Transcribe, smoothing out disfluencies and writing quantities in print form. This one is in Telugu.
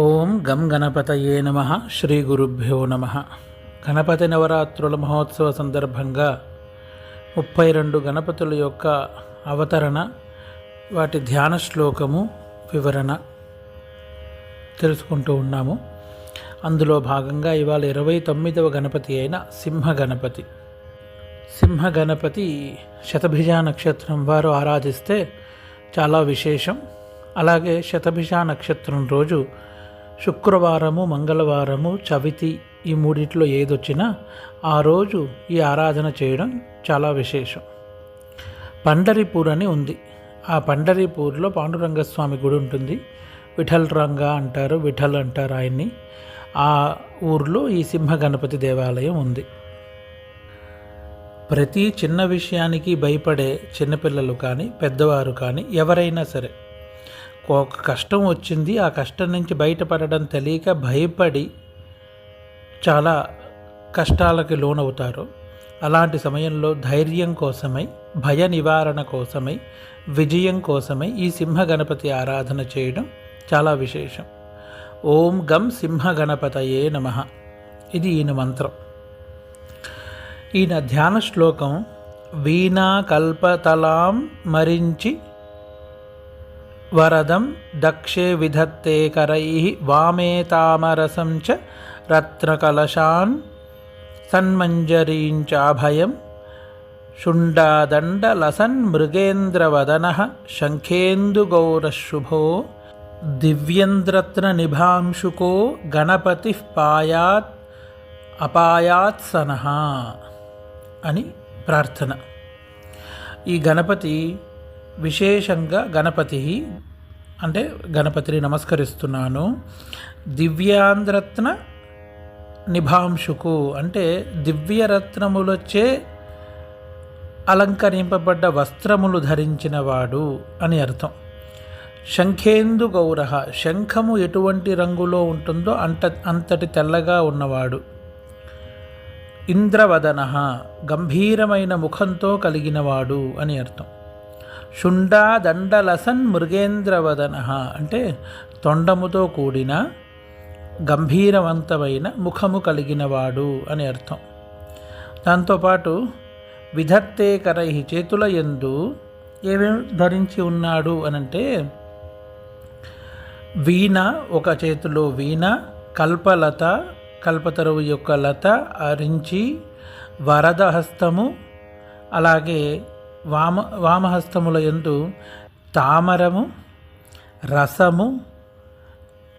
ఓం గం గణపతయే నమః. శ్రీ గురుభ్యో నమః. గణపతి నవరాత్రుల మహోత్సవ సందర్భంగా 32 గణపతుల యొక్క అవతరణ, వాటి ధ్యాన శ్లోకము వివరణ తెలుసుకుంటూ ఉన్నాము. అందులో భాగంగా ఇవాళ 29వ గణపతి అయిన సింహ గణపతి. సింహ గణపతి శతభిజ నక్షత్రం వారు ఆరాధిస్తే చాలా విశేషం. అలాగే శతభిజ నక్షత్రం రోజు శుక్రవారము, మంగళవారము, చవితి ఈ మూడిట్లో ఏదొచ్చినా ఆ రోజు ఈ ఆరాధన చేయడం చాలా విశేషం. పండరిపూర్ అని ఉంది. ఆ పండరిపూర్లో పాండురంగస్వామి గుడి ఉంటుంది. విఠల్ రంగ అంటారు, విఠల్ అంటారు ఆయన్ని. ఆ ఊర్లో ఈ సింహ గణపతి దేవాలయం ఉంది. ప్రతి చిన్న విషయానికి భయపడే చిన్నపిల్లలు కానీ పెద్దవారు కానీ ఎవరైనా సరే, ఒక కష్టం వచ్చింది, ఆ కష్టం నుంచి బయటపడడం తెలియక భయపడి చాలా కష్టాలకి లోనవుతారు. అలాంటి సమయంలో ధైర్యం కోసమై, భయ నివారణ కోసమై, విజయం కోసమై ఈ సింహ గణపతి ఆరాధన చేయడం చాలా విశేషం. ఓం గం సింహ గణపతయే నమః. ఇది ఈయన మంత్రం. ఈయన ధ్యాన శ్లోకం వీణా కల్పతలాం మరించి వరదం దక్షే విధత్తే కరైః వామే తామరసం చ రత్నకలశాన్ సన్మంజరీం చాభయం శుండాదండలసన్ మృగేంద్రవదనః శంఖేందుగౌరశుభో దివ్యేంద్రత్న నిభాంశుకో గణపతిః పాయాత్ అపాయాత్సనః అని ప్రార్థన. ఈ గణపతి విశేషంగా గణపతి అంటే గణపతిని నమస్కరిస్తున్నాను. దివ్యాంద్రత్న నిభాంశుకు అంటే దివ్యరత్నములచే అలంకరింపబడ్డ వస్త్రములు ధరించిన వాడు అని అర్థం. శంఖేందు గౌర, శంఖము ఎటువంటి రంగులో ఉంటుందో అంతటి తెల్లగా ఉన్నవాడు. ఇంద్రవదన, గంభీరమైన ముఖంతో కలిగినవాడు అని అర్థం. శుండాదండలసన్ మృగేంద్రవదన అంటే తొండముతో కూడిన గంభీరవంతమైన ముఖము కలిగినవాడు అని అర్థం. దాంతోపాటు విధత్తే కరై, చేతుల యందు ఏమేమి ధరించి ఉన్నాడు అనంటే వీణ, ఒక చేతిలో వీణ, కల్పలత, కల్పతరువు యొక్క లత అరించి, వరదహస్తము, అలాగే వామహస్తముల యందు తామరము, రసము,